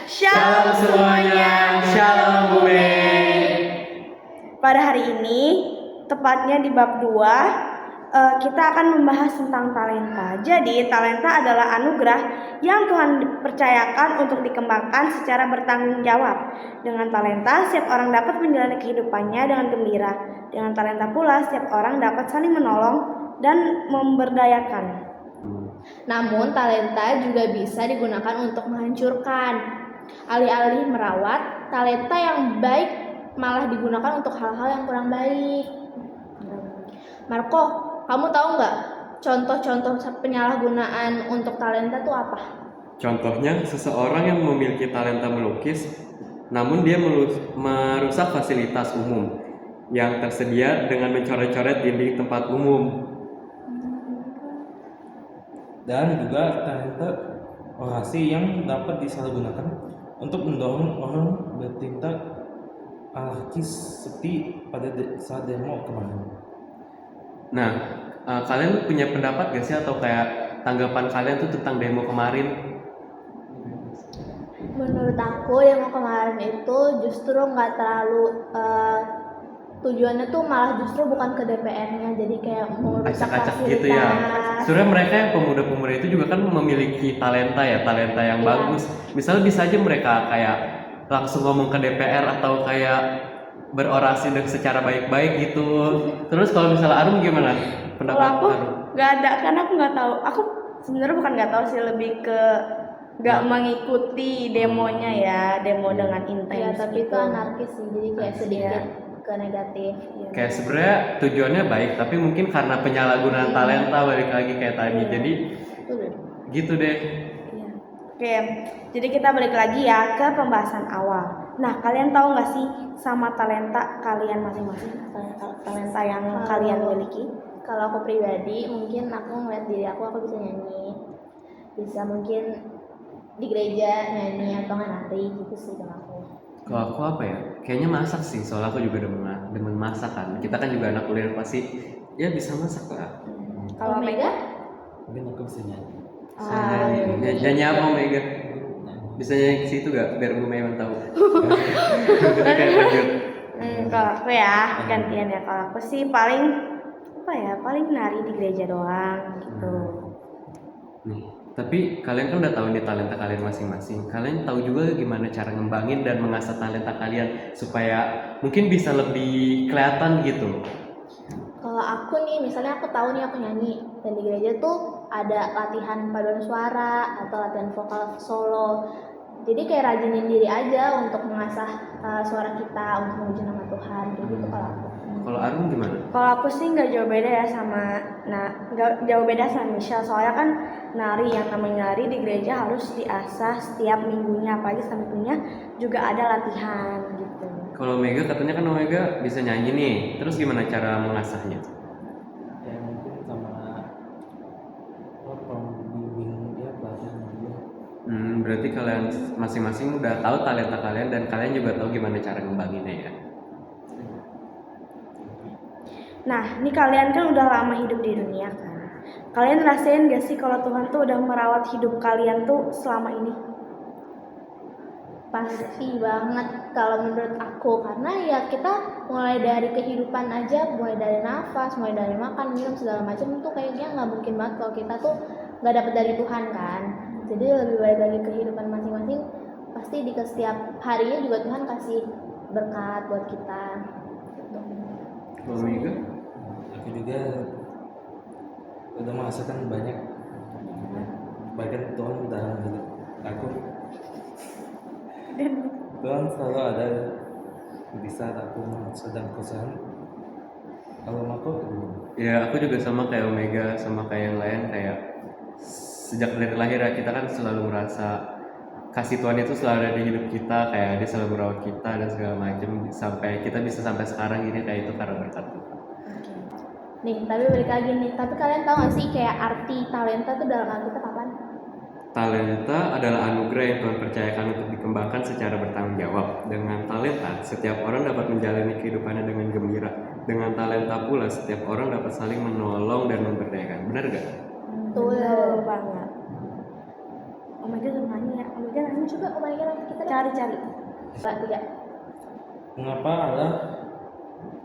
Shalom semuanya, Shalom Bumi. Pada hari ini, tepatnya di bab 2, kita akan membahas tentang talenta. Jadi, talenta adalah anugerah yang Tuhan percayakan untuk dikembangkan secara bertanggung jawab. Dengan talenta, setiap orang dapat menjalani kehidupannya dengan gembira. Dengan talenta pula, setiap orang dapat saling menolong dan memberdayakan. Namun, talenta juga bisa digunakan untuk menghancurkan. Alih-alih merawat, talenta yang baik malah digunakan untuk hal-hal yang kurang baik. Marco, kamu tahu nggak contoh-contoh penyalahgunaan untuk talenta itu apa? Contohnya, seseorang yang memiliki talenta melukis, namun dia merusak fasilitas umum yang tersedia dengan mencoret-coret dinding tempat umum. Dan juga talenta orasi yang dapat disalahgunakan untuk mendorong orang bertindak anarkis seperti pada saat demo kemarin. Nah, kalian punya pendapat gak sih atau kayak tanggapan kalian tuh tentang demo kemarin? Menurut aku demo kemarin itu justru nggak terlalu tujuannya tuh malah justru bukan ke DPR-nya, jadi kayak merusak Acak-acak fasilitas. gitu ya. Sebenarnya mereka yang pemuda-pemuda itu juga kan memiliki talenta yang Iya. bagus. Misalnya bisa aja mereka kayak langsung ngomong ke DPR atau kayak berorasi secara baik-baik gitu. Terus kalau misalnya Arum gimana pendapat Kalau aku Arum? nggak ada, karena aku nggak tahu. Aku sebenarnya bukan nggak tahu sih, lebih ke nggak mengikuti demonya ya, demo dengan intens. Ya, tapi itu gitu. anarkis sih, jadi kayak sedikit ke negatif. Kayak sebenarnya tujuannya baik, tapi mungkin karena penyalahgunaan talenta balik lagi kayak tadi. Jadi gitu deh. Iya. Oke, jadi kita balik lagi ya ke pembahasan awal. Nah, kalian tahu nggak sih sama talenta kalian masing-masing? Talenta yang kalian miliki? Kalau aku pribadi, mungkin aku ngeliat diri aku bisa nyanyi, bisa mungkin di gereja nyanyi atau nari gitu sih kalau aku. Kalau aku apa ya? Kayaknya masak sih, soalnya aku juga demen masak kan. Kita kan juga anak kuliah pasti ya bisa masak lah. Kalau Mega? Mungkin aku bisa nyanyi. Nyanyi apa Mega? Bisa nyanyi ke situ gak? Biar Bu Maiwan tahu. Udah kayak lanjut. Kalau aku ya gantian ya. Kalau aku sih paling nari di gereja doang gitu. Nih, tapi kalian kan udah tahu nih talenta kalian masing-masing. Kalian tahu juga gimana cara ngembangin dan mengasah talenta kalian supaya mungkin bisa lebih kelihatan gitu. Kalau aku nih, misalnya aku tahu nih aku nyanyi, dan di gereja tuh ada latihan paduan suara atau latihan vokal solo. Jadi kayak rajinin diri aja untuk mengasah suara kita untuk memuji nama Tuhan, kayak gitu kalau aku. Kalau Arum gimana? Kalau aku sih nggak jauh beda ya nggak jauh beda sama Michelle, soalnya kan nari, yang namanya nari di gereja harus diasah setiap minggunya, apalagi setiap minggunya juga ada latihan gitu. Kalau Mega katanya kan Mega bisa nyanyi nih, terus gimana cara mengasahnya? Ya mungkin sama pembimbing ya pelatihan juga. Berarti kalian masing-masing udah tahu talenta kalian dan kalian juga tahu gimana cara ngembanginnya ya. Nah, ini kalian kan udah lama hidup di dunia kan. Kalian rasain gak sih kalau Tuhan tuh udah merawat hidup kalian tuh selama ini? Pasti banget kalau menurut aku, karena ya kita mulai dari kehidupan aja, mulai dari nafas, mulai dari makan, minum segala macam itu kayaknya nggak mungkin banget kalau kita tuh nggak dapat dari Tuhan kan. Jadi lebih baik lagi kehidupan masing-masing, pasti di setiap harinya juga Tuhan kasih berkat buat kita. Kalau Mega? Aku juga udah merasakan banyak bahkan Tuhan dalam hidup aku. Tuhan selalu ada di saat aku sedang kesusahan. Kalau aku Ya, aku juga sama kayak Omega, sama kayak yang lain, kayak sejak dari lahir ya, kita kan selalu merasa kasih Tuhan itu selalu ada di hidup kita, kayak dia selalu merawat kita dan segala macam sampai kita bisa sampai sekarang ini, kayak itu karena berkat Tuhan. Nih, tapi balik lagi nih, tapi kalian tahu gak sih kayak arti talenta tuh dalam Alkitab kapan? Talenta adalah anugerah yang Tuhan percayakan untuk dikembangkan secara bertanggung jawab. Dengan talenta, setiap orang dapat menjalani kehidupannya dengan gembira. Dengan talenta pula, setiap orang dapat saling menolong dan memberdayakan. Benar gak? Betul banget. Omega suruh nanya ya. Omega nanya Coba Omega nanti kita cari. Pak 3. Mengapa Allah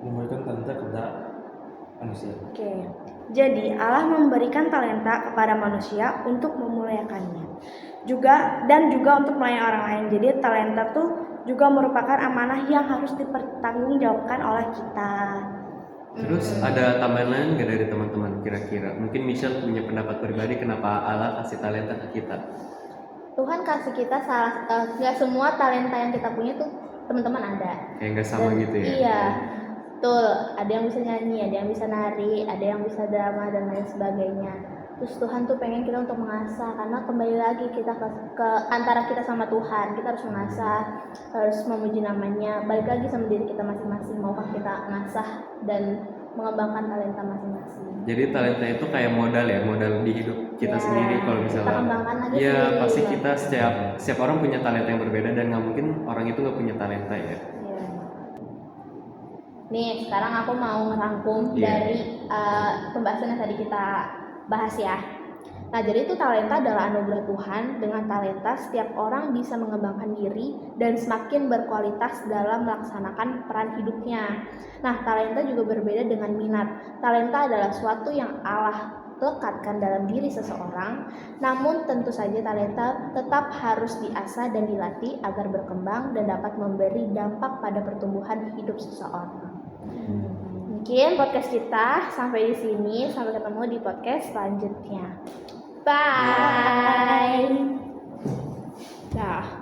memberikan talenta kepada manusia? Oke. Jadi Allah memberikan talenta kepada manusia untuk memuliakannya. Juga untuk melayani orang lain. Jadi talenta tuh juga merupakan amanah yang harus dipertanggungjawabkan oleh kita. Terus ada tambahan lain nggak dari teman-teman kira-kira? Mungkin Michelle punya pendapat pribadi kenapa Allah kasih talenta ke kita? Tuhan kasih kita nggak semua talenta yang kita punya tuh teman-teman ada. Kayak nggak sama gitu ya? Iya, betul. Ada yang bisa nyanyi, ada yang bisa nari, ada yang bisa drama dan lain sebagainya. Terus Tuhan tuh pengen kita untuk mengasah, karena kembali lagi kita ke antara kita sama Tuhan, kita harus mengasah, harus memuji namanya. Balik lagi sama diri kita masing-masing, maukah kita mengasah dan mengembangkan talenta masing-masing. Jadi talenta itu kayak modal ya, modal di hidup kita sendiri. Kalau kita misalnya kembangkan aja ya sendiri, pasti ya. kita setiap orang punya talenta yang berbeda dan nggak mungkin orang itu nggak punya talenta ya. Iya. Nih sekarang aku mau ngerangkum Iya. dari pembahasan yang tadi kita bahas ya. Nah jadi itu talenta adalah anugerah Tuhan. Dengan talenta setiap orang bisa mengembangkan diri dan semakin berkualitas dalam melaksanakan peran hidupnya. Nah talenta juga berbeda dengan minat. Talenta adalah suatu yang Allah lekatkan dalam diri seseorang, namun tentu saja talenta tetap harus diasah dan dilatih agar berkembang dan dapat memberi dampak pada pertumbuhan hidup seseorang. Mungkin podcast kita sampai di sini, sampai ketemu di podcast selanjutnya. Bye. Dah.